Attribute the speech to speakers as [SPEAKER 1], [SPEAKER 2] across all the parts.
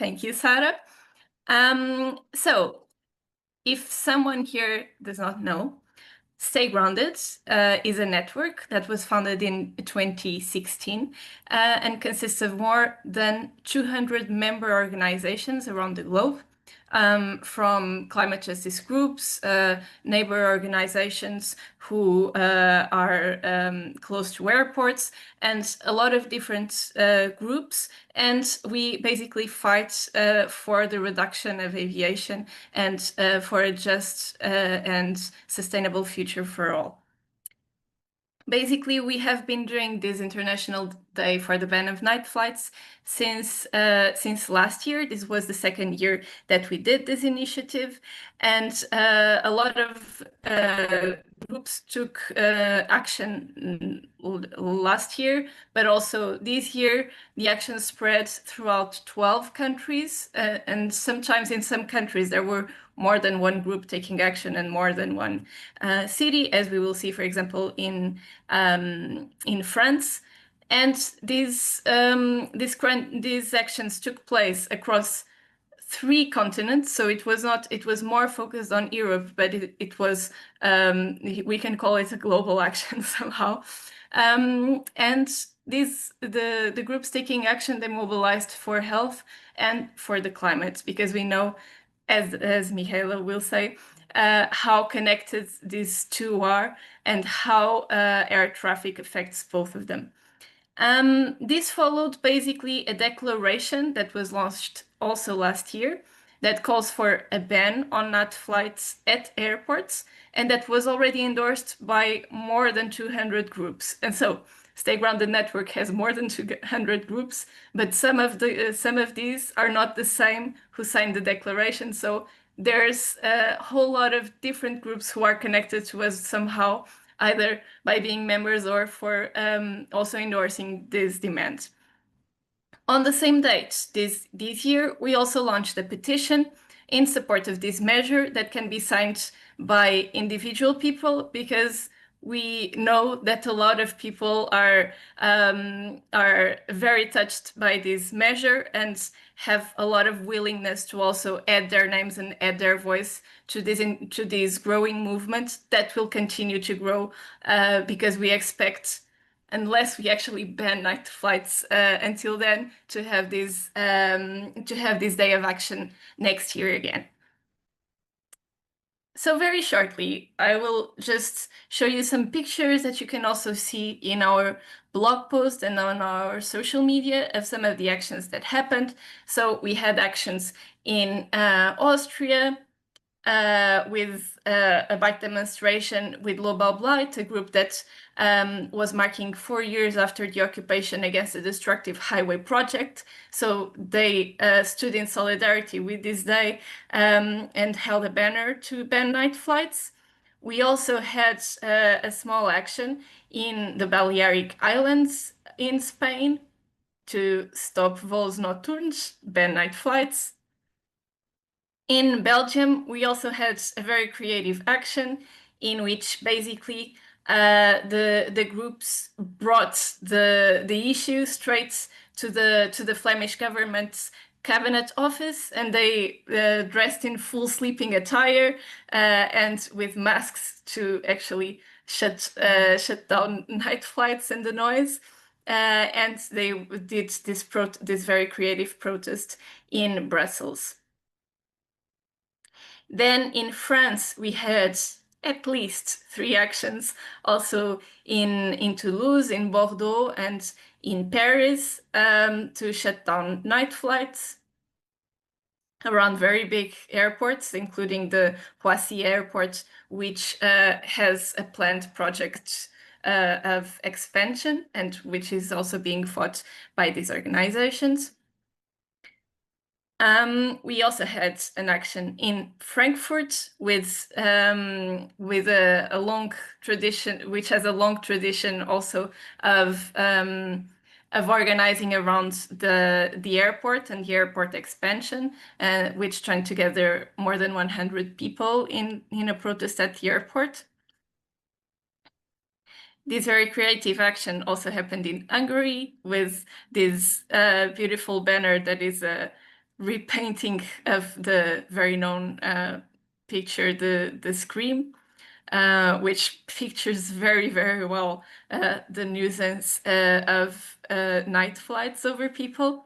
[SPEAKER 1] Thank you, Sarah. So, if someone here does not know, Stay Grounded is a network that was founded in 2016 and consists of more than 200 member organizations around the globe, from climate justice groups, neighbor organizations who are close to airports, and a lot of different groups. And we basically fight for the reduction of aviation and for a just and sustainable future for all. Basically, we have been doing this International Day for the Ban of Night Flights since last year. This was the second year that we did this initiative, and a lot of groups took action last year, but also this year the action spread throughout 12 countries, and sometimes in some countries there were more than one group taking action and more than one city, as we will see, for example, in France. And these actions took place across 3 continents, so it was more focused on Europe, but it was we can call it a global action somehow. And the groups taking action, they mobilized for health and for the climate, because we know, as Michaela will say, how connected these two are and how air traffic affects both of them. This followed basically a declaration that was launched also last year that calls for a ban on night flights at airports, and that was already endorsed by more than 200 groups. And so Stay Grounded Network has more than 200 groups, but some of these are not the same who signed the declaration. So there's a whole lot of different groups who are connected to us somehow, either by being members or for also endorsing this demand. On the same date, this year, we also launched a petition in support of this measure that can be signed by individual people, because we know that a lot of people are very touched by this measure and have a lot of willingness to also add their names and add their voice to this growing movement that will continue to grow, because we expect, unless we actually ban night flights until then, to have this day of action next year again. So very shortly, I will just show you some pictures that you can also see in our blog post and on our social media of some of the actions that happened. So we had actions in Austria, with a bike demonstration with Global Blight, a group that was marking 4 years after the occupation against the destructive highway project. So they stood in solidarity with this day and held a banner to ban night flights. We also had a small action in the Balearic Islands in Spain to stop vols nocturnes, ban night flights. In Belgium, we also had a very creative action in which basically the groups brought the issue straight to the Flemish government's cabinet office, and they dressed in full sleeping attire and with masks to actually shut down night flights and the noise. And they did this very creative protest in Brussels. Then in France, we had at least 3 actions, also in Toulouse, in Bordeaux, and in Paris, to shut down night flights around very big airports, including the Roissy airport, which has a planned project of expansion, and which is also being fought by these organizations. We also had an action in Frankfurt with a long tradition, which has a long tradition also of organizing around the airport and the airport expansion, which joined together more than 100 people in a protest at the airport. This very creative action also happened in Hungary with this beautiful banner that is a repainting of the very known picture, the Scream, which pictures very, very well the nuisance of night flights over people.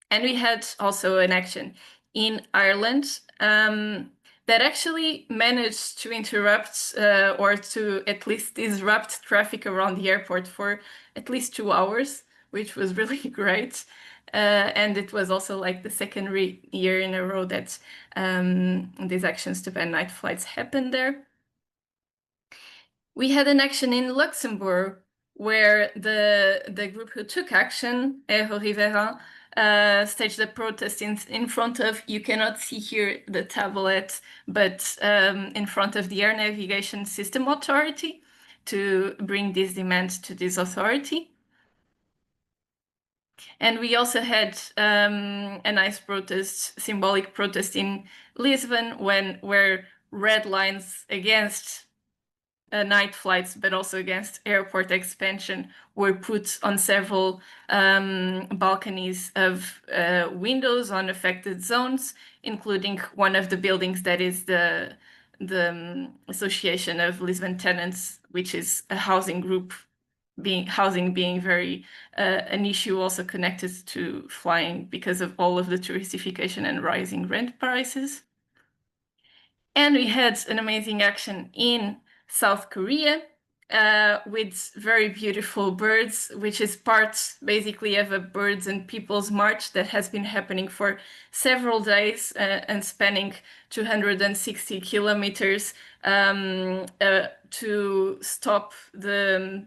[SPEAKER 1] And we had also an action in Ireland that actually managed to interrupt or to at least disrupt traffic around the airport for at least 2 hours, which was really great. And it was also like the second year in a row that these actions to ban night flights happened there. We had an action in Luxembourg where the group who took action, Aero Rivera, staged a protest in front of, you cannot see here the tablet, but in front of the Air Navigation System Authority to bring this demand to this authority. And we also had a nice protest, symbolic protest in Lisbon where red lines against night flights, but also against airport expansion, were put on several balconies of windows on affected zones, including one of the buildings that is the Association of Lisbon Tenants, which is a housing group, housing being very an issue also connected to flying because of all of the touristification and rising rent prices. And we had an amazing action in South Korea with very beautiful birds, which is part basically of a birds and people's march that has been happening for several days and spanning 260 kilometers to stop the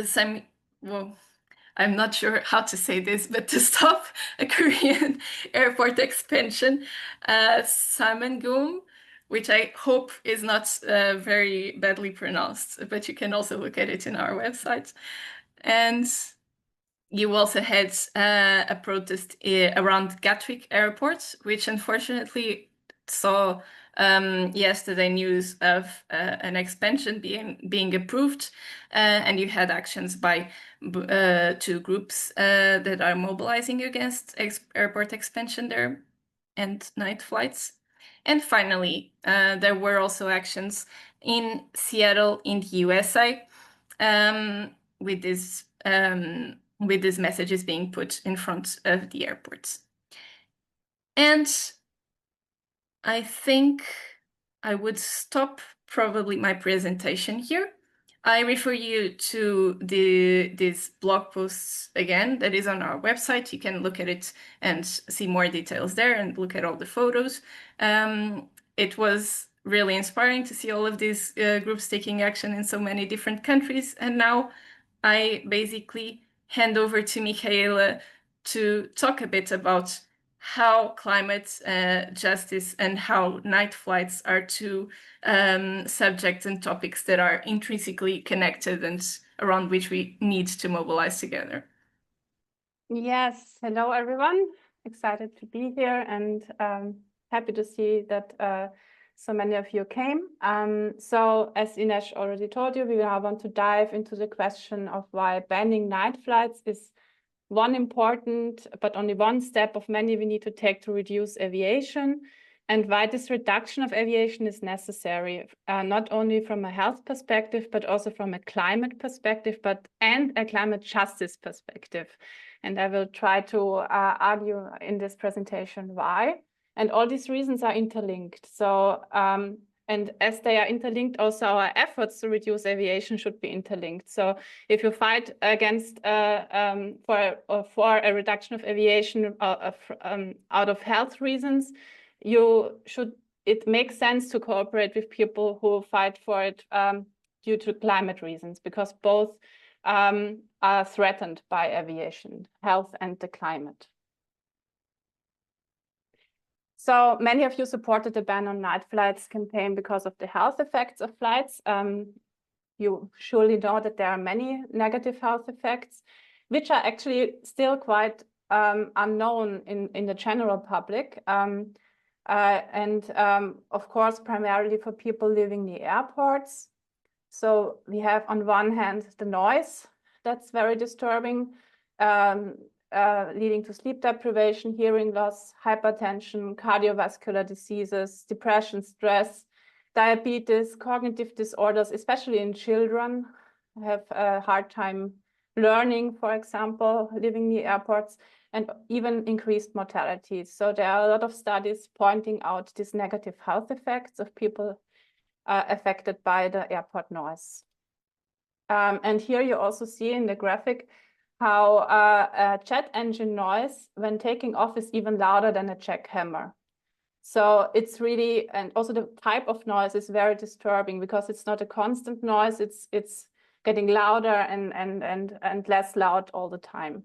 [SPEAKER 1] same, well, I'm not sure how to say this, but to stop a Korean airport expansion, Samangum, which I hope is not very badly pronounced, but you can also look at it in our website. And you also had a protest around Gatwick Airport, which unfortunately saw yesterday news of an expansion being approved, and you had actions by two groups that are mobilizing against airport expansion there and night flights. And finally, there were also actions in Seattle in the USA with these messages being put in front of the airports. And I think I would stop probably my presentation here. I refer you to these blog posts again that is on our website. You can look at it and see more details there and look at all the photos. It was really inspiring to see all of these groups taking action in so many different countries. And now I basically hand over to Michaela to talk a bit about how climate justice and how night flights are two subjects and topics that are intrinsically connected and around which we need to mobilize together.
[SPEAKER 2] Yes, hello everyone. Excited to be here and happy to see that so many of you came. So as Ines already told you, we now want to dive into the question of why banning night flights is one important, but only one step of many we need to take to reduce aviation, and why this reduction of aviation is necessary, not only from a health perspective, but also from a climate perspective, and a climate justice perspective. And I will try to argue in this presentation why. And all these reasons are interlinked. So, and as they are interlinked, also our efforts to reduce aviation should be interlinked. So if you fight against for a reduction of aviation out of health reasons, it makes sense to cooperate with people who fight for it due to climate reasons, because both are threatened by aviation, health and the climate. So many of you supported the ban on night flights campaign because of the health effects of flights. You surely know that there are many negative health effects, which are actually still quite unknown in the general public. Of course, primarily for people living near airports. So we have on one hand the noise that's very disturbing. leading to sleep deprivation, hearing loss, hypertension, cardiovascular diseases, depression, stress, diabetes, cognitive disorders, especially in children, have a hard time learning, for example, living near airports, and even increased mortality. So there are a lot of studies pointing out these negative health effects of people affected by the airport noise. And here you also see in the graphic how a jet engine noise when taking off is even louder than a jackhammer. So it's really, and also the type of noise is very disturbing because it's not a constant noise, it's getting louder and less loud all the time.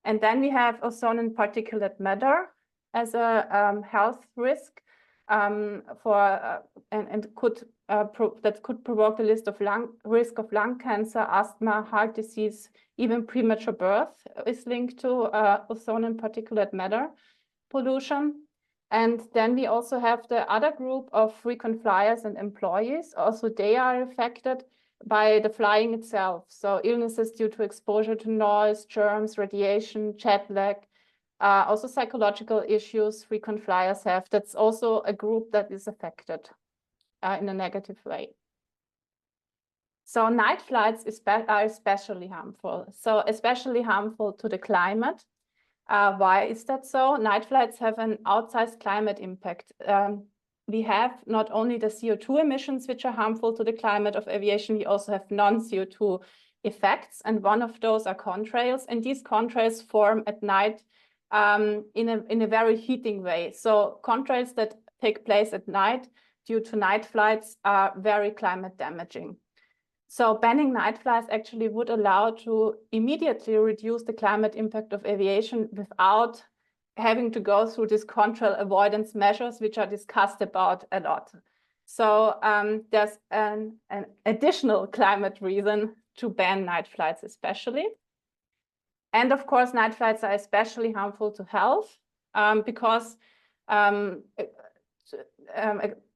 [SPEAKER 2] And then we have ozone and particulate matter as a health risk that could provoke the risk of lung cancer, asthma, heart disease, even premature birth is linked to ozone and particulate matter pollution. And then we also have the other group of frequent flyers and employees. Also, they are affected by the flying itself. So illnesses due to exposure to noise, germs, radiation, jet lag, also psychological issues frequent flyers have. That's also a group that is affected in a negative way. So night flights are especially harmful. So especially harmful to the climate. Why is that so? Night flights have an outsized climate impact. We have not only the CO2 emissions, which are harmful to the climate of aviation, we also have non-CO2 effects. And one of those are contrails. And these contrails form at night in a very heating way. So contrails that take place at night due to night flights are very climate damaging. So banning night flights actually would allow to immediately reduce the climate impact of aviation without having to go through these contrail avoidance measures, which are discussed about a lot. So there's an additional climate reason to ban night flights especially. And of course, night flights are especially harmful to health because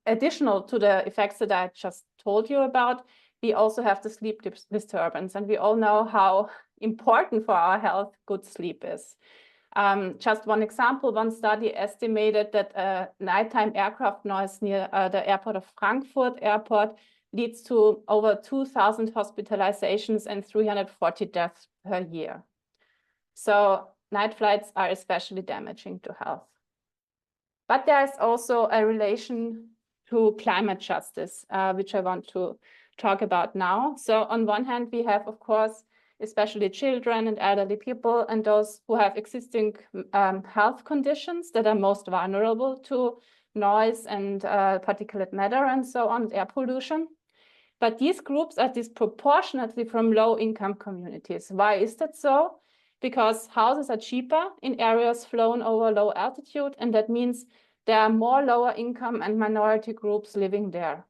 [SPEAKER 2] additional to the effects that I just told you about, we also have the sleep disturbance. And we all know how important for our health good sleep is. Just one example, one study estimated that nighttime aircraft noise near the airport of Frankfurt Airport leads to over 2,000 hospitalizations and 340 deaths per year. So night flights are especially damaging to health. But there is also a relation to climate justice, which I want to talk about now. So on one hand, we have, of course, especially children and elderly people and those who have existing health conditions that are most vulnerable to noise and particulate matter and so on, air pollution. But these groups are disproportionately from low-income communities. Why is that so? Because houses are cheaper in areas flown over low altitude, and that means there are more lower income and minority groups living there.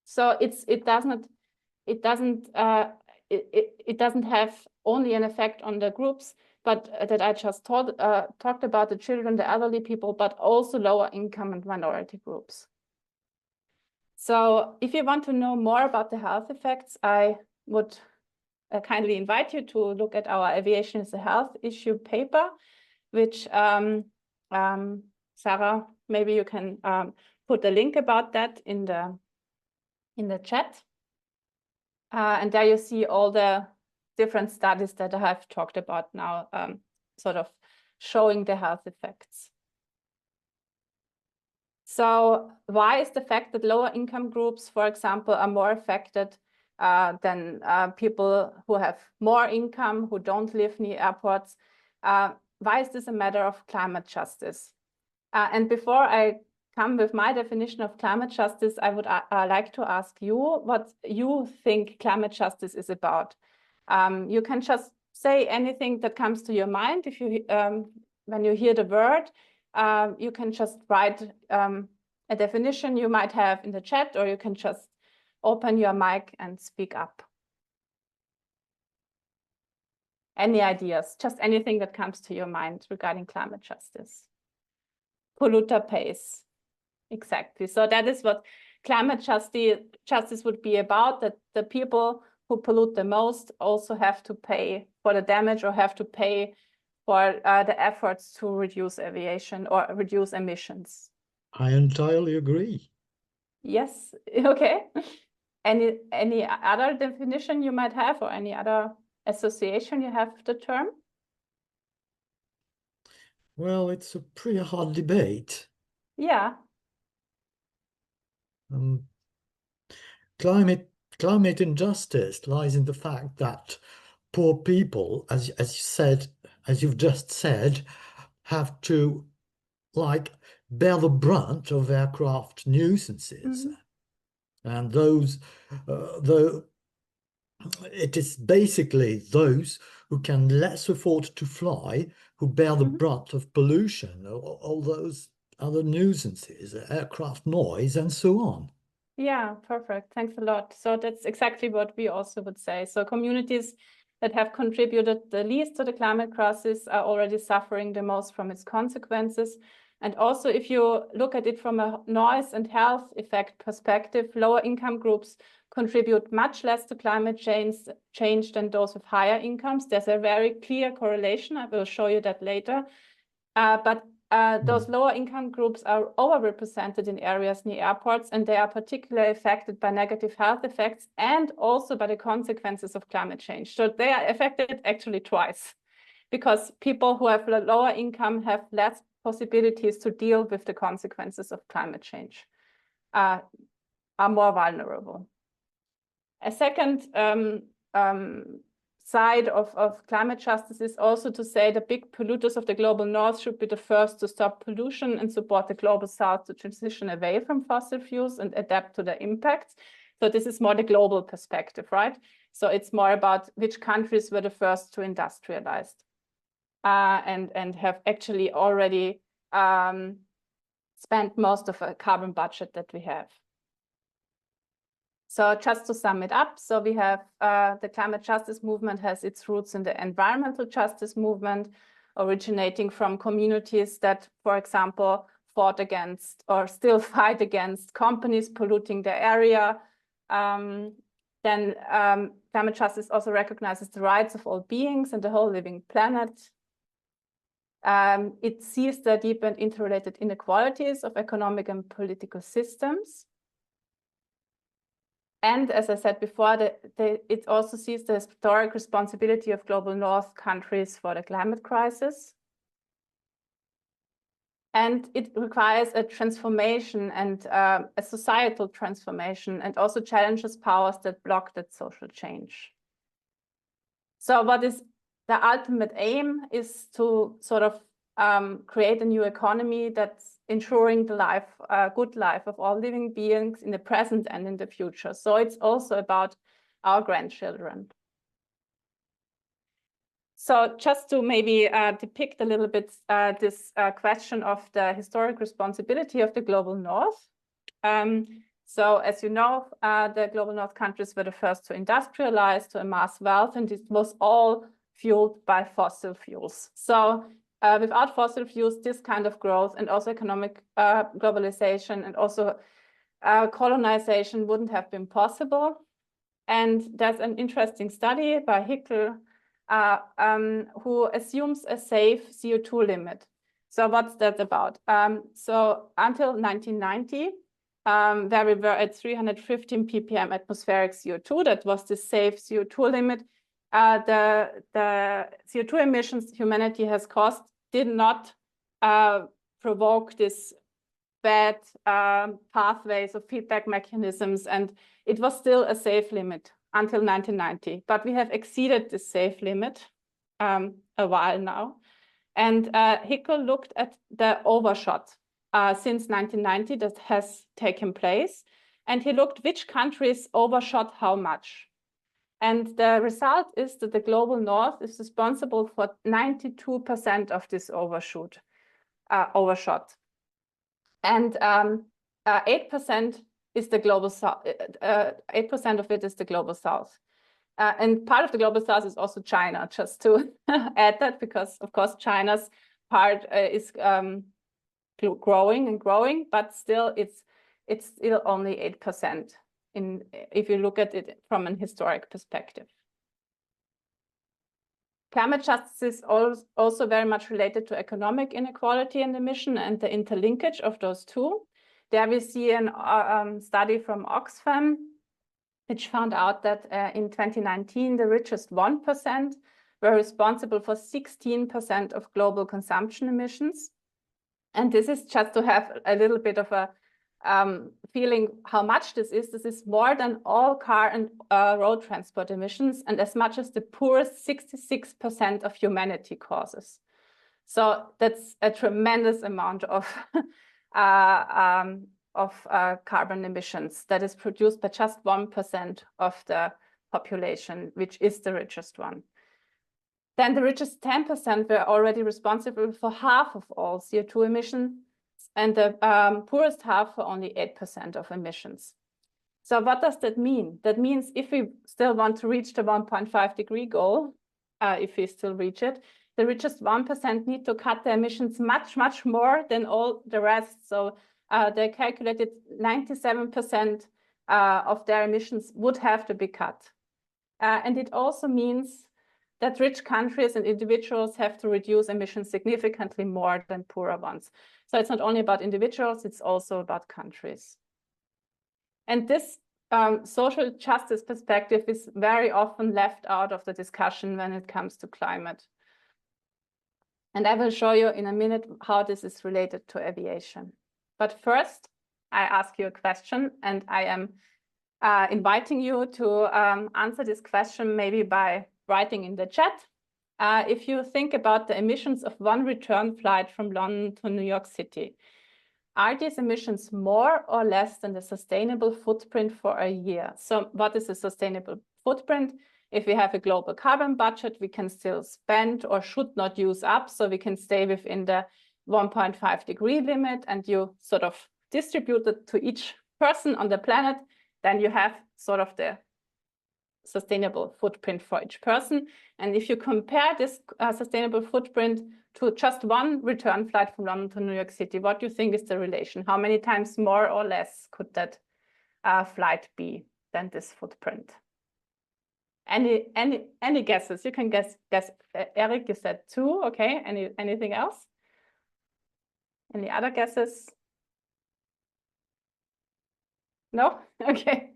[SPEAKER 2] So it doesn't have only an effect on the groups, but that I just talked about, the children, the elderly people, but also lower income and minority groups. So if you want to know more about the health effects, I would kindly invite you to look at our Aviation is a Health issue paper, which Sarah, maybe you can put a link about that in the chat. And there you see all the different studies that I have talked about now, sort of showing the health effects. So why is the fact that lower income groups, for example, are more affected than people who have more income, who don't live near airports? Why is this a matter of climate justice? And before I come with my definition of climate justice, I would like to ask you what you think climate justice is about. You can just say anything that comes to your mind. If you, when you hear the word, you can just write a definition you might have in the chat, or you can just open your mic and speak up. Any ideas? Just anything that comes to your mind regarding climate justice. Polluter pays. Exactly. So that is what climate justice would be about, that the people who pollute the most also have to pay for the damage or have to pay for the efforts to reduce aviation or reduce emissions.
[SPEAKER 3] I entirely agree.
[SPEAKER 2] Yes, okay. Any other definition you might have or any other association you have with the term?
[SPEAKER 3] Well, it's a pretty hard debate.
[SPEAKER 2] Yeah.
[SPEAKER 3] Climate injustice lies in the fact that poor people, as you've just said, have to bear the brunt of aircraft nuisances, and it is basically those who can less afford to fly who bear the brunt of pollution, all those other nuisances, aircraft noise, and so on.
[SPEAKER 2] Yeah, perfect. Thanks a lot. So that's exactly what we also would say. So communities that have contributed the least to the climate crisis are already suffering the most from its consequences. And also, if you look at it from a noise and health effect perspective, lower income groups contribute much less to climate change than those with higher incomes. There's a very clear correlation. I will show you that later. But those lower income groups are overrepresented in areas near airports, and they are particularly affected by negative health effects and also by the consequences of climate change. So they are affected actually twice, because people who have a lower income have less possibilities to deal with the consequences of climate change, are more vulnerable. A second side of climate justice is also to say the big polluters of the global north should be the first to stop pollution and support the global south to transition away from fossil fuels and adapt to their impacts. So this is more the global perspective, right? So it's more about which countries were the first to industrialize and have actually already spent most of a carbon budget that we have. So just to sum it up, so we have the climate justice movement has its roots in the environmental justice movement, originating from communities that, for example, fought against or still fight against companies polluting their area. Then climate justice also recognizes the rights of all beings and the whole living planet. It sees the deep and interrelated inequalities of economic and political systems. And as I said before, it also sees the historic responsibility of global north countries for the climate crisis. And it requires a transformation and a societal transformation, and also challenges powers that block that social change. So what is the ultimate aim is to sort of create a new economy that's ensuring the good life of all living beings in the present and in the future. So it's also about our grandchildren. So just to maybe depict a little bit this question of the historic responsibility of the global north. So as you know, the global north countries were the first to industrialize, to amass wealth, and it was all fueled by fossil fuels. So without fossil fuels, this kind of growth and also economic globalization and also colonization wouldn't have been possible. And there's an interesting study by Hickel who assumes a safe CO2 limit. So what's that about? So until 1990, where we were at 315 ppm atmospheric CO2, that was the safe CO2 limit. The CO2 emissions humanity has caused did not provoke this bad pathways of feedback mechanisms, and it was still a safe limit until 1990. But we have exceeded this safe limit a while now. And Hickel looked at the overshot since 1990 that has taken place, and he looked which countries overshot how much. And the result is that the global north is responsible for 92% of this overshot. And 8% is the global south. 8% of it is the global south. And part of the global south is also China, just to add that, because of course China's part is growing and growing, but still it's still only 8%. if you look at it from an historic perspective. Climate justice is also very much related to economic inequality and emission and the interlinkage of those two. There we see a study from Oxfam, which found out that in 2019, the richest 1% were responsible for 16% of global consumption emissions. And this is just to have a little bit of a feeling how much this is. This is more than all car and road transport emissions, and as much as the poorest 66% of humanity causes. So that's a tremendous amount of carbon emissions that is produced by just 1% of the population, which is the richest one. Then the richest 10% were already responsible for half of all CO2 emissions, and the poorest half for only 8% of emissions. So what does that mean? That means if we still want to reach the 1.5 degree goal, if we still reach it, the richest 1% need to cut their emissions much, much more than all the rest. So they calculated 97% of their emissions would have to be cut. And it also means that rich countries and individuals have to reduce emissions significantly more than poorer ones. So it's not only about individuals, it's also about countries. And this social justice perspective is very often left out of the discussion when it comes to climate. And I will show you in a minute how this is related to aviation. But first, I ask you a question, and I am inviting you to answer this question maybe by writing in the chat. If you think about the emissions of one return flight from London to New York City, are these emissions more or less than the sustainable footprint for a year? So what is a sustainable footprint? If we have a global carbon budget, we can still spend or should not use up, so we can stay within the 1.5 degree limit, and you sort of distribute it to each person on the planet, then you have sort of the sustainable footprint for each person. And if you compare this sustainable footprint to just one return flight from London to New York City, what do you think is the relation? How many times more or less could that flight be than this footprint? Any guesses? You can guess. Eric, you said 2. Okay. Anything else? Any other guesses? No? Okay.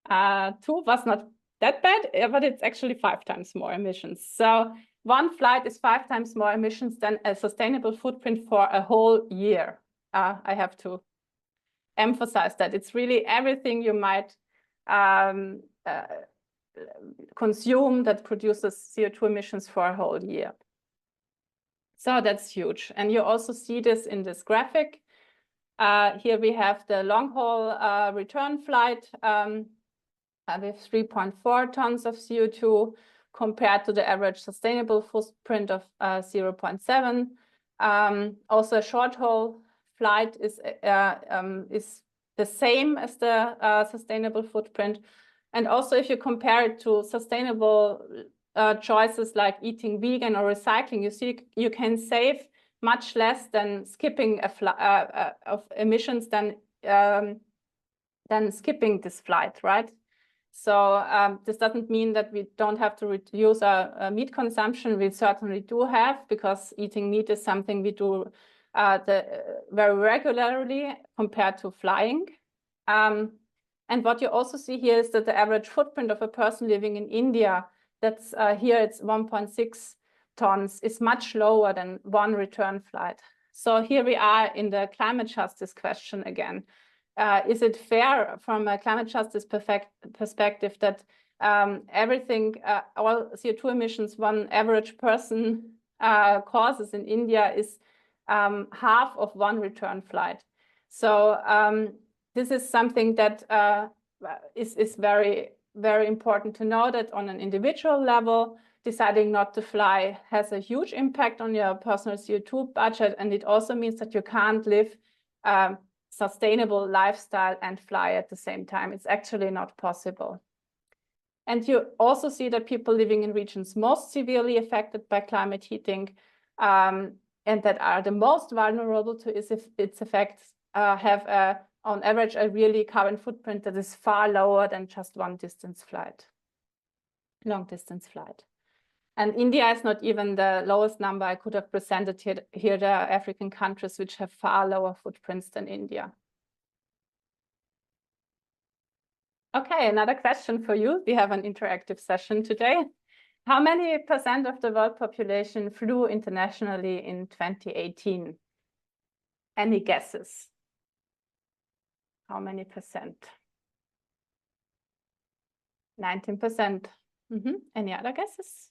[SPEAKER 2] 2 was not that bad, but it's actually 5 times more emissions. So one flight is 5 times more emissions than a sustainable footprint for a whole year. I have to emphasize that. It's really everything you might consume that produces CO2 emissions for a whole year. So that's huge. And you also see this in this graphic. Here we have the long-haul return flight with 3.4 tons of CO2 compared to the average sustainable footprint of 0.7. Also, a short-haul flight is the same as the sustainable footprint. And also, if you compare it to sustainable choices like eating vegan or recycling, you see you can save much less than skipping of emissions than skipping this flight, right? So this doesn't mean that we don't have to reduce our meat consumption. We certainly do have, because eating meat is something we do very regularly compared to flying. And what you also see here is that the average footprint of a person living in India, that's here it's 1.6 tons, is much lower than one return flight. So here we are in the climate justice question again. Is it fair from a climate justice perspective that everything, all CO2 emissions one average person causes in India is half of one return flight? So this is something that is very, very important to know, that on an individual level, deciding not to fly has a huge impact on your personal CO2 budget. And it also means that you can't live sustainable lifestyle and fly at the same time. It's actually not possible. And you also see that people living in regions most severely affected by climate heating and that are the most vulnerable to its effects have a on average, a really carbon footprint that is far lower than just one distance flight, long distance flight. And India is not even the lowest number I could have presented here. Here there are African countries which have far lower footprints than India. Okay, another question for you. We have an interactive session today. How many % of the world population flew internationally in 2018? Any guesses? How many percent? 19%. Any other guesses?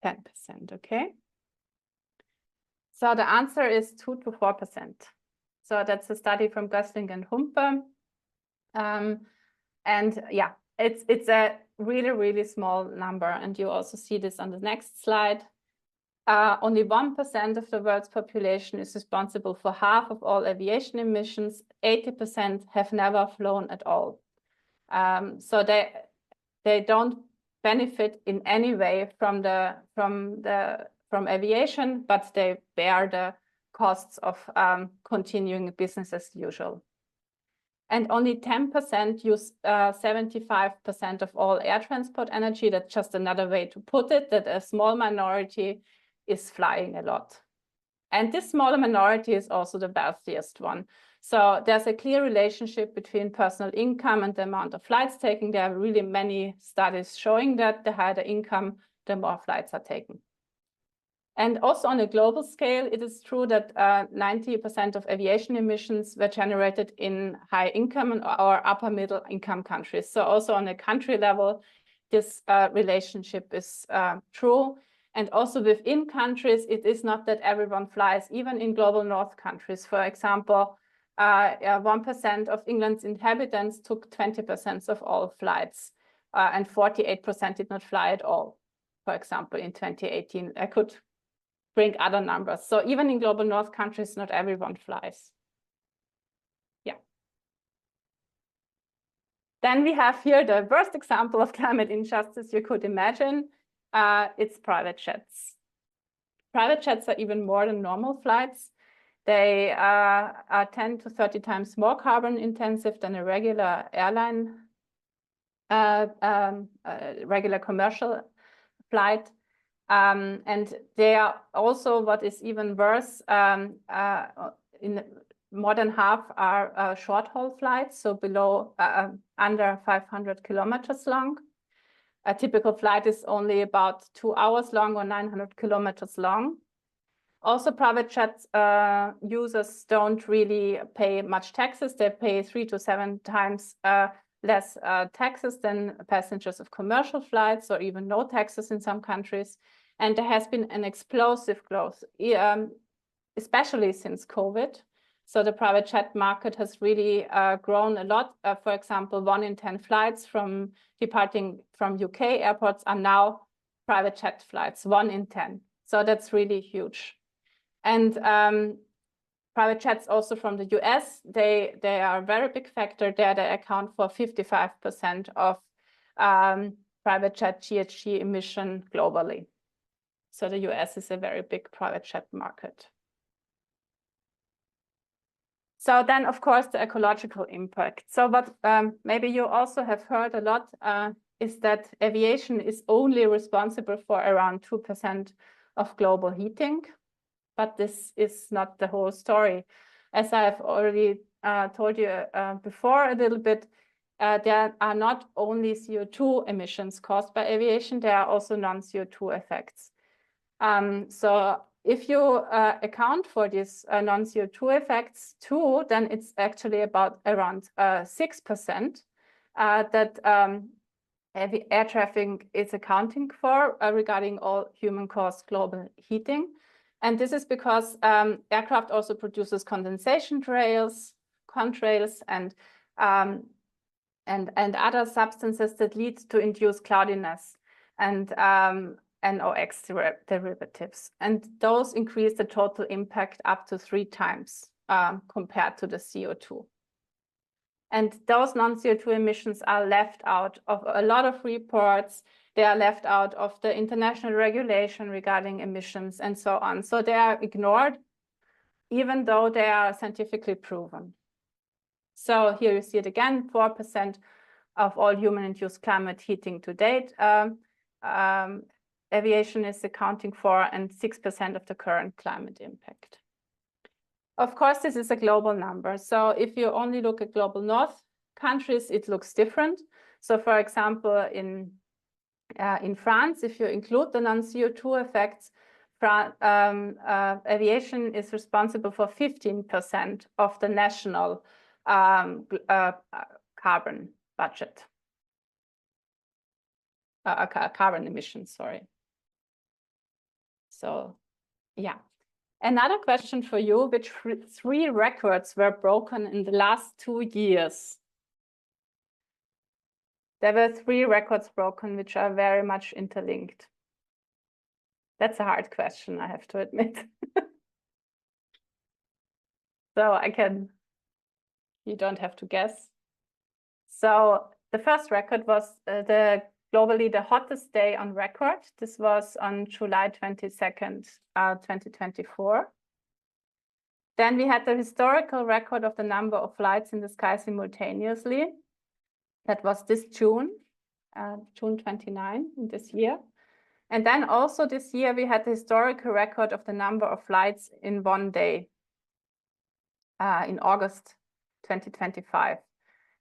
[SPEAKER 2] 10%, okay. So the answer is 2 to 4%. So that's a study from Gößling and Humpe. And yeah, it's a really, really small number. And you also see this on the next slide. Only 1% of the world's population is responsible for half of all aviation emissions. 80% have never flown at all. So they don't benefit in any way from aviation, but they bear the costs of continuing business as usual. And only 10% use 75% of all air transport energy. That's just another way to put it, that a small minority is flying a lot. And this smaller minority is also the wealthiest one. So there's a clear relationship between personal income and the amount of flights taken. There are really many studies showing that the higher the income, the more flights are taken. And also on a global scale, it is true that 90% of aviation emissions were generated in high income or upper middle income countries. So also on a country level, this relationship is true. And also within countries, it is not that everyone flies, even in global north countries. For example, 1% of England's inhabitants took 20% of all flights, and 48% did not fly at all, for example, in 2018. I could bring other numbers. So even in global north countries, not everyone flies. Yeah. Then we have here the worst example of climate injustice you could imagine. It's private jets. Private jets are even more than normal flights. They are 10 to 30 times more carbon intensive than a regular airline, regular commercial flight. And they are also, what is even worse, in more than half are short-haul flights, so below under 500 kilometers long. A typical flight is only about 2 hours long or 900 kilometers long. Also, private jet users don't really pay much taxes. They pay 3 to 7 times less taxes than passengers of commercial flights, or even no taxes in some countries. And there has been an explosive growth, especially since COVID. So the private jet market has really grown a lot. For example, 1 in 10 flights departing from UK airports are now private jet flights, 1 in 10. So that's really huge. And private jets also from the US, they are a very big factor there. They account for 55% of private jet GHG emission globally. So the US is a very big private jet market. So then, of course, the ecological impact. So what maybe you also have heard a lot is that aviation is only responsible for around 2% of global heating. But this is not the whole story. As I have already told you before a little bit, there are not only CO2 emissions caused by aviation, there are also non-CO2 effects. So if you account for these non-CO2 effects too, then it's actually about around 6% that air traffic is accounting for regarding all human-caused global heating. And this is because aircraft also produces condensation trails, contrails, and other substances that lead to induced cloudiness and NOx derivatives. And those increase the total impact up to 3 times compared to the CO2. And those non-CO2 emissions are left out of a lot of reports. They are left out of the international regulation regarding emissions and so on. So they are ignored, even though they are scientifically proven. So here you see it again, 4% of all human-induced climate heating to date. Aviation is accounting for, and 6% of the current climate impact. Of course, this is a global number. So if you only look at global north countries, it looks different. So for example, in France, if you include the non-CO2 effects, aviation is responsible for 15% of the national carbon budget. Carbon emissions, sorry. So, yeah. Another question for you, which 3 records were broken in the last 2 years? There were 3 records broken, which are very much interlinked. That's a hard question, I have to admit. So you don't have to guess. So the first record was globally the hottest day on record. This was on July 22nd, 2024. Then we had the historical record of the number of flights in the sky simultaneously. That was this June, June 29 in this year. And then also this year, we had the historical record of the number of flights in one day in August 2025.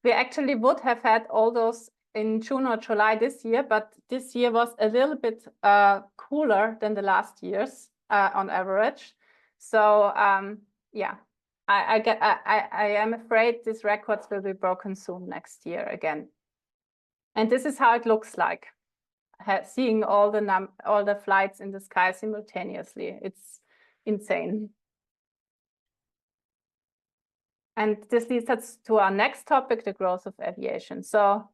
[SPEAKER 2] We actually would have had all those in June or July this year, but this year was a little bit cooler than the last years on average. So yeah, I am afraid these records will be broken soon next year again. And this is how it looks like, seeing all the flights in the sky simultaneously. It's insane. And this leads us to our next topic, the growth of aviation. So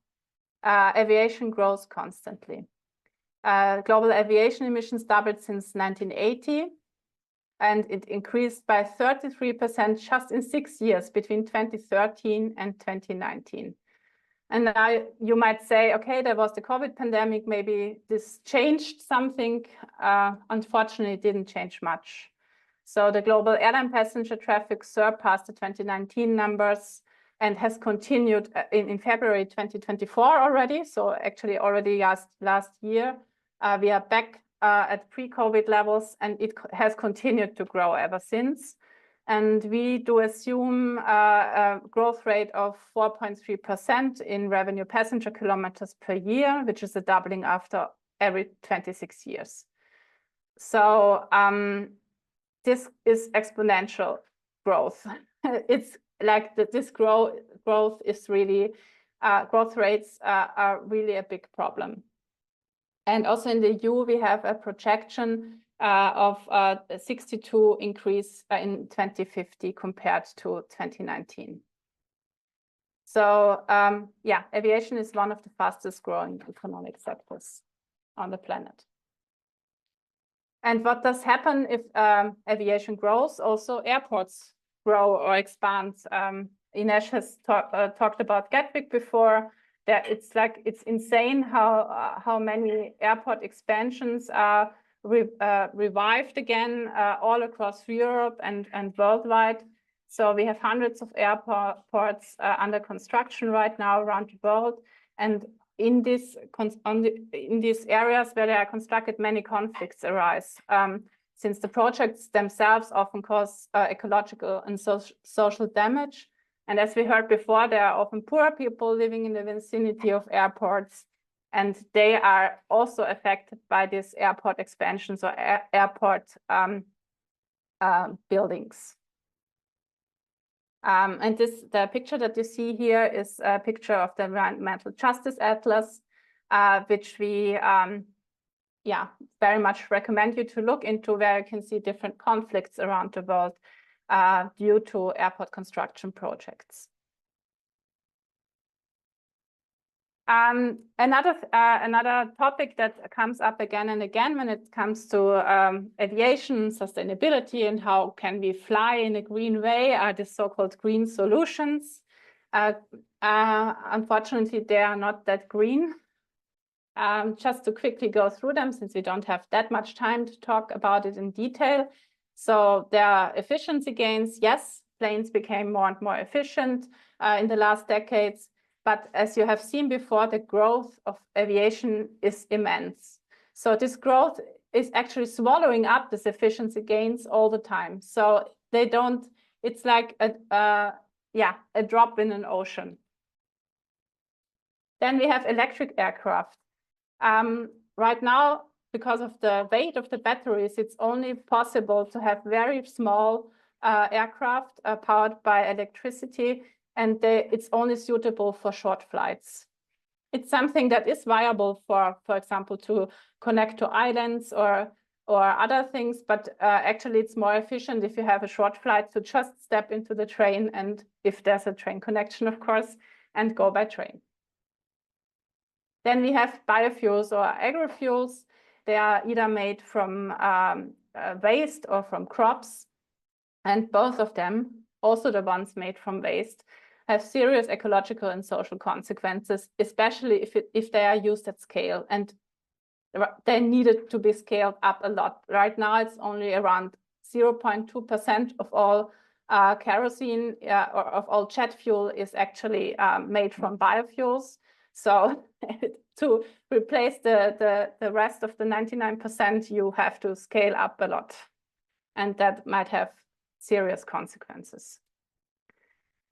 [SPEAKER 2] aviation grows constantly. Global aviation emissions doubled since 1980, and it increased by 33% just in 6 years between 2013 and 2019. And now you might say, okay, there was the COVID pandemic, maybe this changed something. Unfortunately, it didn't change much. So the global airline passenger traffic surpassed the 2019 numbers and has continued in February 2024 already. So actually already last year, we are back at pre-COVID levels, and it has continued to grow ever since. And we do assume a growth rate of 4.3% in revenue passenger kilometers per year, which is a doubling after every 26 years. So this is exponential growth. It's like this growth is really, growth rates are really a big problem. And also in the EU, we have a projection of a 62 increase in 2050 compared to 2019. So yeah, aviation is one of the fastest growing economic sectors on the planet. And what does happen if aviation grows? Also, airports grow or expand. Ines has talked about Gatwick before. It's insane how many airport expansions are revived again all across Europe and worldwide. So we have hundreds of airports under construction right now around the world. And in these areas where they are constructed, many conflicts arise, since the projects themselves often cause ecological and social damage. And as we heard before, there are often poor people living in the vicinity of airports, and they are also affected by these airport expansions or airport buildings. And the picture that you see here is a picture of the Environmental Justice Atlas, which we very much recommend you to look into, where you can see different conflicts around the world due to airport construction projects. Another topic that comes up again and again when it comes to aviation sustainability and how can we fly in a green way are the so-called green solutions. Unfortunately, they are not that green. Just to quickly go through them, since we don't have that much time to talk about it in detail. So there are efficiency gains. Yes, planes became more and more efficient in the last decades. But as you have seen before, the growth of aviation is immense. So this growth is actually swallowing up this efficiency gains all the time. So they don't, it's like a drop in an ocean. Then we have electric aircraft. Right now, because of the weight of the batteries, it's only possible to have very small aircraft powered by electricity, and it's only suitable for short flights. It's something that is viable for example, to connect to islands or other things, but actually it's more efficient if you have a short flight to just step into the train, and if there's a train connection, of course, and go by train. Then we have biofuels or agrofuels. They are either made from waste or from crops. And both of them, also the ones made from waste, have serious ecological and social consequences, especially if they are used at scale. And they needed to be scaled up a lot. Right now, it's only around 0.2% of all kerosene or of all jet fuel is actually made from biofuels. So to replace the rest of the 99%, you have to scale up a lot. And that might have serious consequences.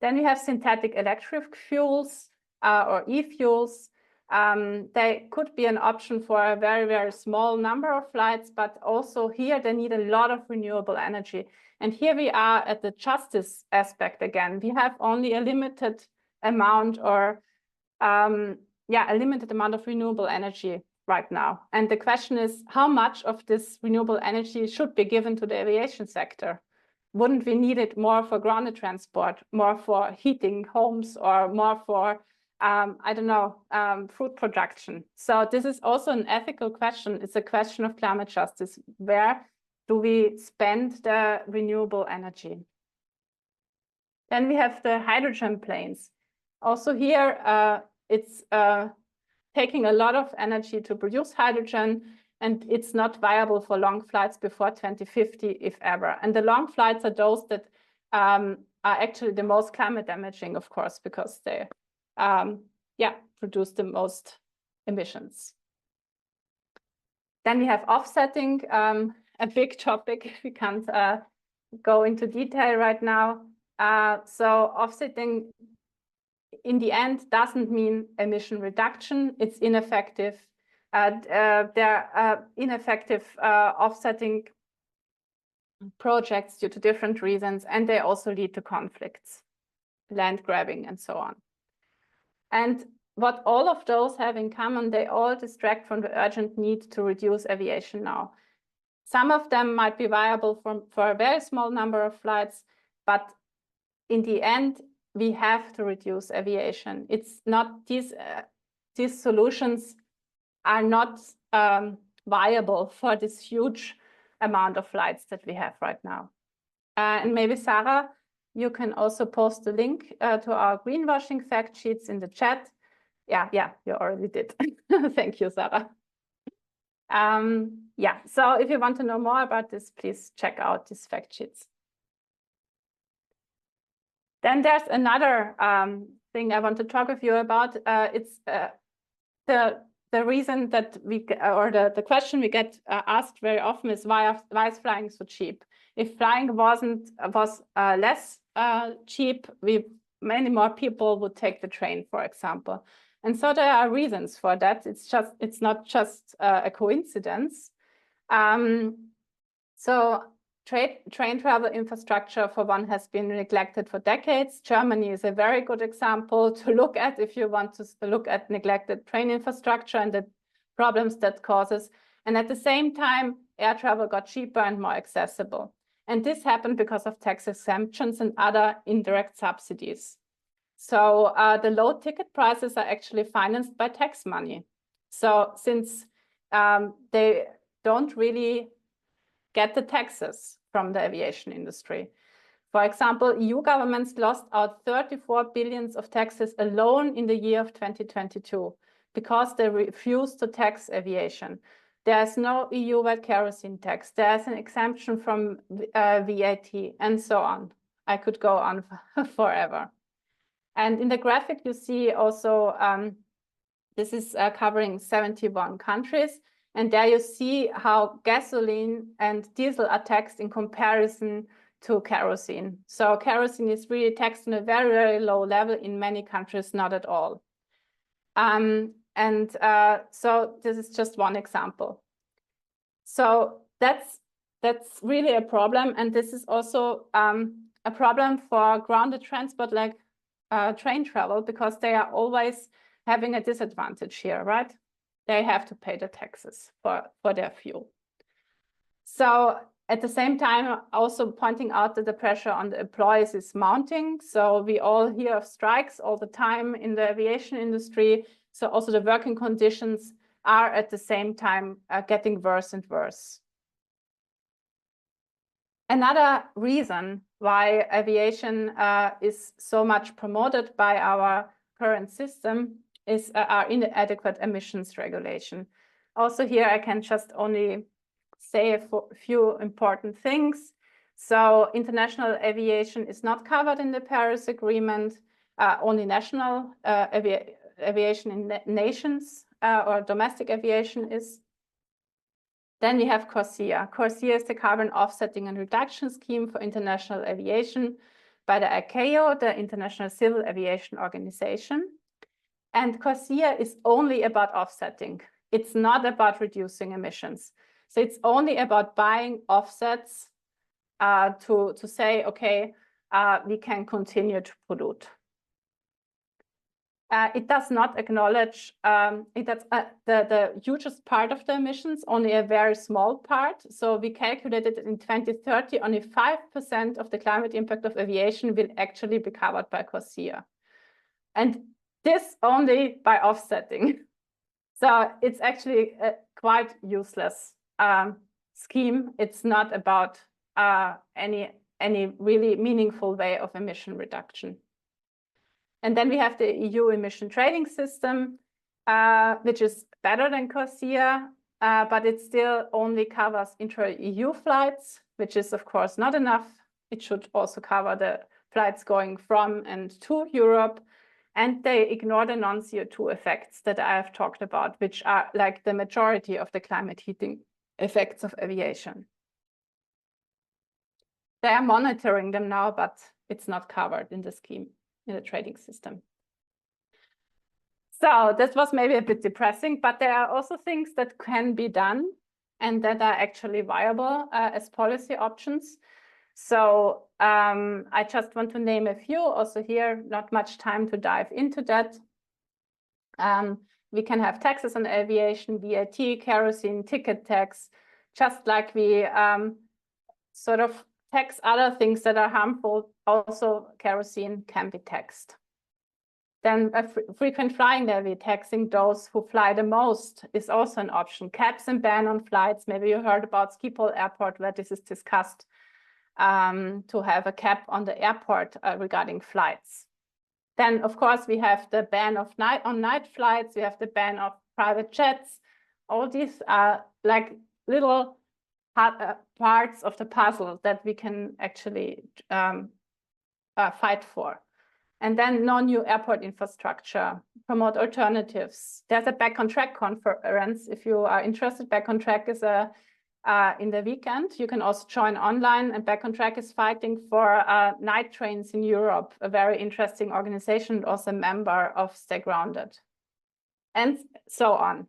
[SPEAKER 2] Then we have synthetic electric fuels or e-fuels. They could be an option for a very, very small number of flights, but also here they need a lot of renewable energy. And here we are at the justice aspect again. We have only a limited amount or a limited amount of renewable energy right now. And the question is, how much of this renewable energy should be given to the aviation sector? Wouldn't we need it more for grounded transport, more for heating homes, or more for, I don't know, food production? So this is also an ethical question. It's a question of climate justice. Where do we spend the renewable energy? Then we have the hydrogen planes. Also here, it's taking a lot of energy to produce hydrogen, and it's not viable for long flights before 2050, if ever. And the long flights are those that are actually the most climate damaging, of course, because they produce the most emissions. Then we have offsetting, a big topic. We can't go into detail right now. So offsetting, in the end, doesn't mean emission reduction. It's ineffective. There are ineffective offsetting projects due to different reasons, and they also lead to conflicts, land grabbing, and so on. And what all of those have in common, they all distract from the urgent need to reduce aviation now. Some of them might be viable for a very small number of flights, but in the end, we have to reduce aviation. It's not these solutions are not viable for this huge amount of flights that we have right now. And maybe Sarah, you can also post the link to our greenwashing fact sheets in the chat. Yeah, you already did. Thank you, Sarah. So if you want to know more about this, please check out these fact sheets. Then there's another thing I want to talk with you about. It's the reason that the question we get asked very often is why is flying so cheap? If flying was less cheap, many more people would take the train, for example. And so there are reasons for that. It's not just a coincidence. So train travel infrastructure, for one, has been neglected for decades. Germany is a very good example to look at if you want to look at neglected train infrastructure and the problems that causes. And at the same time, air travel got cheaper and more accessible. And this happened because of tax exemptions and other indirect subsidies. So the low ticket prices are actually financed by tax money. So since they don't really get the taxes from the aviation industry. For example, EU governments lost out 34 billion of taxes alone in the year of 2022 because they refused to tax aviation. There's no EU-wide kerosene tax. There's an exemption from VAT, and so on. I could go on forever. And in the graphic, you see also, this is covering 71 countries. And there you see how gasoline and diesel are taxed in comparison to kerosene. So kerosene is really taxed on a very, very low level, in many countries, not at all. So this is just one example. So that's really a problem. And this is also a problem for grounded transport like train travel, because they are always having a disadvantage here, right? They have to pay the taxes for their fuel. So at the same time, also pointing out that the pressure on the employees is mounting. So we all hear of strikes all the time in the aviation industry. So also the working conditions are at the same time getting worse and worse. Another reason why aviation is so much promoted by our current system is our inadequate emissions regulation. Also here, I can just only say a few important things. So international aviation is not covered in the Paris Agreement, only national aviation in nations or domestic aviation is. Then we have CORSIA. CORSIA is the carbon offsetting and reduction scheme for international aviation by the ICAO, the International Civil Aviation Organization. And CORSIA is only about offsetting. It's not about reducing emissions. So it's only about buying offsets to say, okay, we can continue to pollute. It does not acknowledge the hugest part of the emissions, only a very small part. So we calculated in 2030, only 5% of the climate impact of aviation will actually be covered by CORSIA. And this only by offsetting. So it's actually a quite useless scheme. It's not about any really meaningful way of emission reduction. And then we have the EU emission trading system, which is better than CORSIA, but it still only covers intra-EU flights, which is of course not enough. It should also cover the flights going from and to Europe. And they ignore the non-CO2 effects that I have talked about, which are like the majority of the climate heating effects of aviation. They are monitoring them now, but it's not covered in the scheme, in the trading system. So this was maybe a bit depressing, but there are also things that can be done and that are actually viable as policy options. So I just want to name a few. Also here, not much time to dive into that. We can have taxes on aviation, VAT, kerosene, ticket tax, just like we sort of tax other things that are harmful. Also, kerosene can be taxed. Then frequent flying levy, taxing those who fly the most, is also an option. Caps and ban on flights. Maybe you heard about Schiphol Airport, where this is discussed, to have a cap on the airport regarding flights. Then, of course, we have the ban of night flights. We have the ban of private jets. All these are like little parts of the puzzle that we can actually fight for. And then no new airport infrastructure, promote alternatives. There's a Back on Track conference. If you are interested, Back on Track is in the weekend. You can also join online, and Back on Track is fighting for night trains in Europe, a very interesting organization, also a member of Stay Grounded, and so on.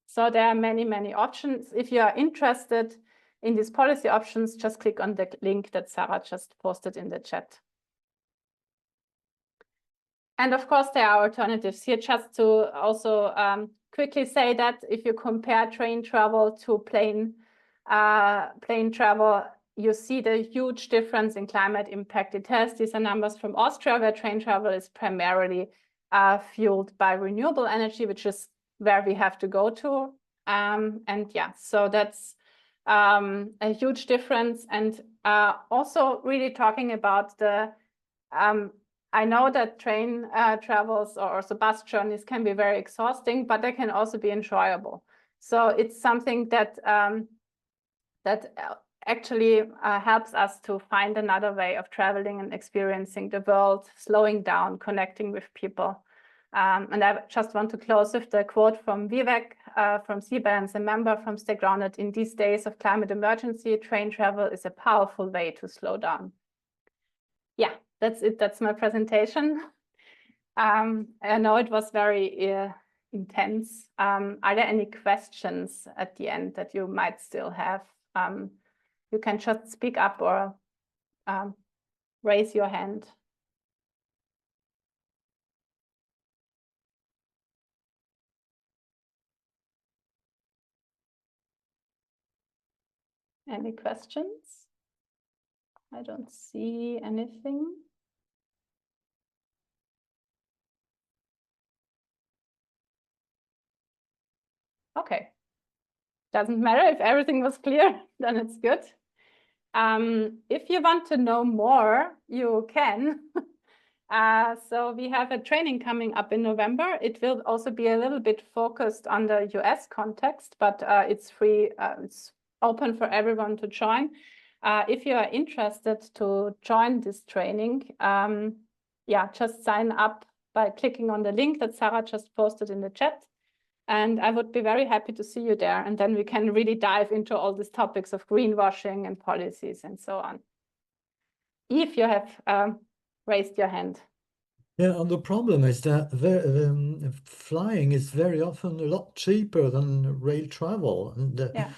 [SPEAKER 2] So there are many, many options. If you are interested in these policy options, just click on the link that Sarah just posted in the chat. And of course, there are alternatives here. Just to also quickly say that if you compare train travel to plane travel, you see the huge difference in climate impact it has. These are numbers from Austria, where train travel is primarily fueled by renewable energy, which is where we have to go to. And yeah, so that's a huge difference. And also really talking about the I know that train travels or also bus journeys can be very exhausting, but they can also be enjoyable. So it's something that actually helps us to find another way of traveling and experiencing the world, slowing down, connecting with people. And I just want to close with the quote from Vivek from Seabalance, a member from Stay Grounded. In these days of climate emergency, train travel is a powerful way to slow down. Yeah, that's it. That's my presentation. I know it was very intense. Are there any questions at the end that you might still have? You can just speak up or raise your hand. Any questions? I don't see anything. Okay. Doesn't matter if everything was clear, then it's good. If you want to know more, you can. So we have a training coming up in November. It will also be a little bit focused on the US context, but it's free. It's open for everyone to join. If you are interested to join this training, yeah, just sign up by clicking on the link that Sarah just posted in the chat. And I would be very happy to see you there. And then we can really dive into all these topics of greenwashing and policies and so on. If you have raised your hand.
[SPEAKER 3] Yeah, and the problem is that flying is very often a lot cheaper than rail travel, and
[SPEAKER 2] Yeah.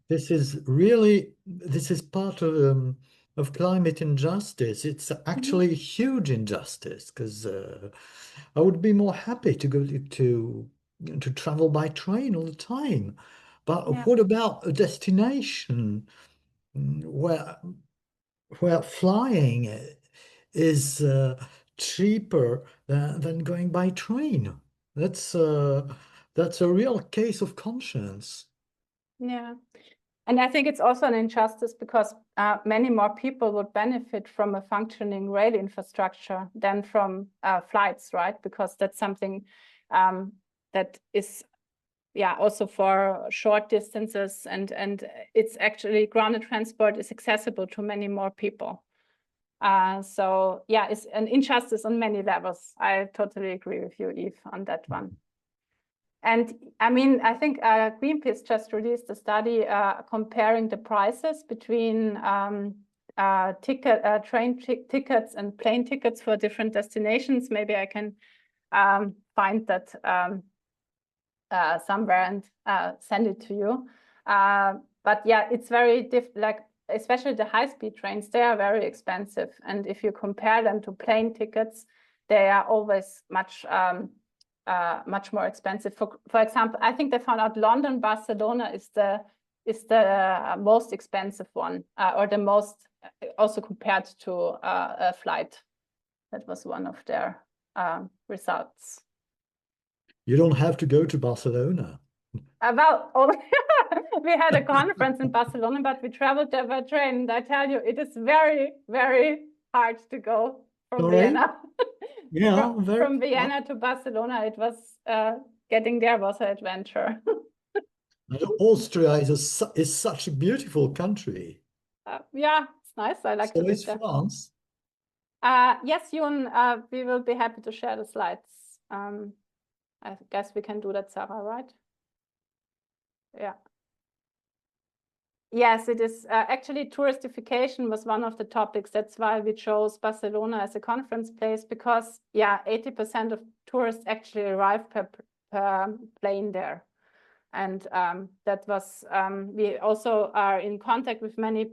[SPEAKER 3] this is part of climate injustice. It's actually a huge injustice because I would be more happy to go to travel by train all the time. But
[SPEAKER 2] Yeah.
[SPEAKER 3] what about a destination where flying is cheaper than going by train? That's a real case of conscience.
[SPEAKER 2] Yeah. And I think it's also an injustice because many more people would benefit from a functioning rail infrastructure than from flights, right? Because that's something that is, yeah, also for short distances, and it's actually grounded transport is accessible to many more people. So yeah, it's an injustice on many levels. I totally agree with you, Eve, on that one. And I mean, I think Greenpeace just released a study comparing the prices between train tickets and plane tickets for different destinations. Maybe I can find that somewhere and send it to you. But yeah, it's very like, especially the high-speed trains, they are very expensive. And if you compare them to plane tickets, they are always much more expensive. For example, I think they found out London, Barcelona is the most expensive one, or the most, also compared to a flight. That was one of their results.
[SPEAKER 3] You don't have to go to Barcelona.
[SPEAKER 2] Well, we had a conference in Barcelona, but we traveled there by train. And I tell you, it is very, very hard to go from Vienna.
[SPEAKER 3] Yeah,
[SPEAKER 2] from Vienna to Barcelona, it was getting there was an adventure.
[SPEAKER 3] Austria is such a beautiful country.
[SPEAKER 2] Yeah, it's nice. I like to
[SPEAKER 3] So
[SPEAKER 2] live
[SPEAKER 3] is
[SPEAKER 2] there.
[SPEAKER 3] France.
[SPEAKER 2] Yes, Yun, we will be happy to share the slides. I guess we can do that, Sarah, right? Yeah. Yes, it is. Actually, touristification was one of the topics. That's why we chose Barcelona as a conference place, because, yeah, 80% of tourists actually arrive per plane there. And that was, we also are in contact with many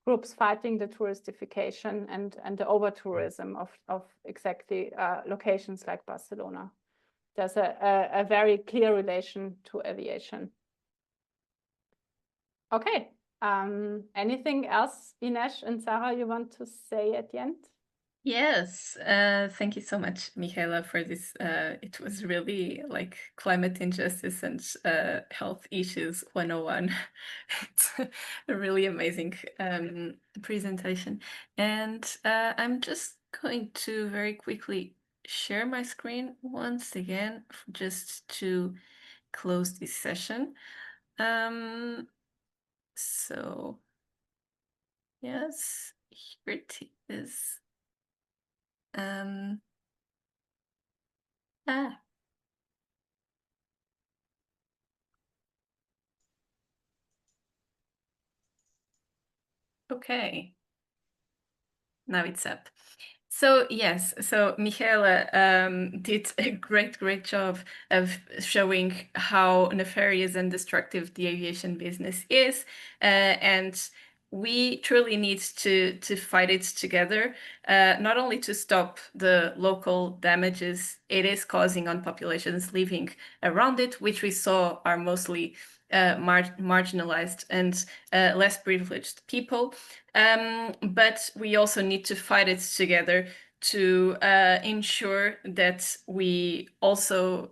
[SPEAKER 2] groups fighting the touristification and the over-tourism of exactly locations like Barcelona. There's a very clear relation to aviation. Okay. Anything else, Ines and Sarah, you want to say at the end?
[SPEAKER 1] Yes, thank you so much, Michaela, for this. It was really like climate injustice and health issues 101. It's a really amazing presentation. And I'm just going to very quickly share my screen once again, just to close this session. So yes, here it is. Okay. Now it's up. So yes, so Michaela did a great job of showing how nefarious and destructive the aviation business is, and we truly need to fight it together, not only to stop the local damages it is causing on populations living around it, which we saw are mostly marginalized and less privileged people. But we also need to fight it together to ensure that we also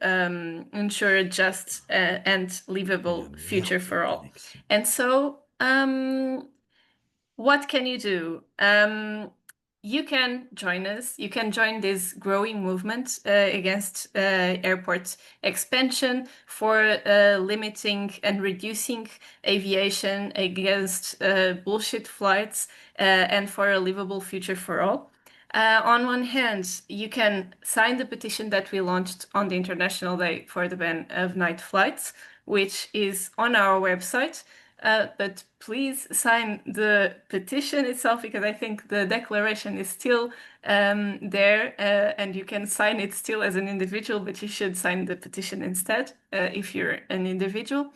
[SPEAKER 1] ensure a just and livable future for all. And so, what can you do? You can join us. You can join this growing movement against airport expansion, for limiting and reducing aviation, against bullshit flights, and for a livable future for all. On one hand, you can sign the petition that we launched on the International Day for the Ban of Night Flights, which is on our website. But please sign the petition itself, because I think the declaration is still there, and you can sign it still as an individual, but you should sign the petition instead if you're an individual.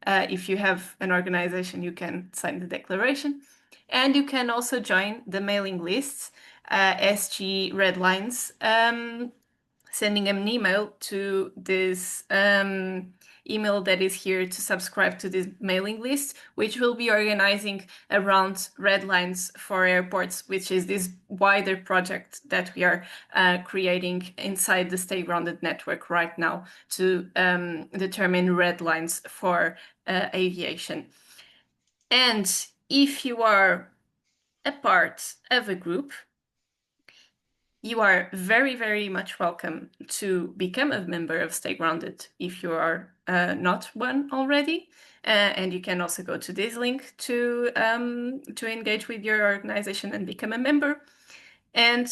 [SPEAKER 1] If you have an organization, you can sign the declaration. And you can also join the mailing lists, SG Red Lines, sending an email to this email that is here to subscribe to this mailing list, which will be organizing around Red Lines for Airports, which is this wider project that we are creating inside the Stay Grounded network right now to determine red lines for aviation. And if you are a part of a group, you are very much welcome to become a member of Stay Grounded if you are not one already. And you can also go to this link to engage with your organization and become a member. And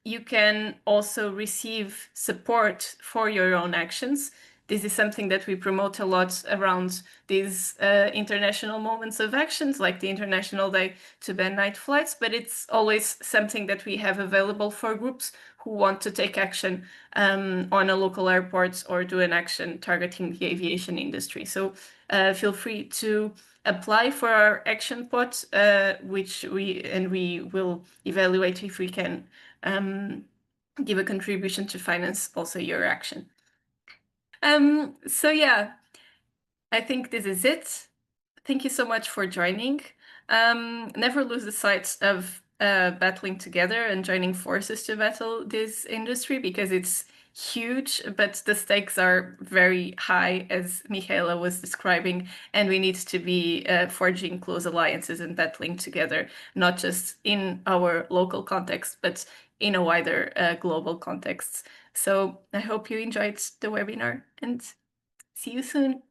[SPEAKER 1] you can also receive support for your own actions. This is something that we promote a lot around these international moments of actions, like the International Day to Ban Night Flights, but it's always something that we have available for groups who want to take action on a local airport or do an action targeting the aviation industry. So feel free to apply for our action pot, which we will evaluate if we can give a contribution to finance also your action. So yeah, I think this is it. Thank you so much for joining. Never lose the sight of battling together and joining forces to battle this industry, because it's huge, but the stakes are very high, as Michaela was describing, and we need to be forging close alliances and battling together, not just in our local context, but in a wider global context. So I hope you enjoyed the webinar, and see you soon.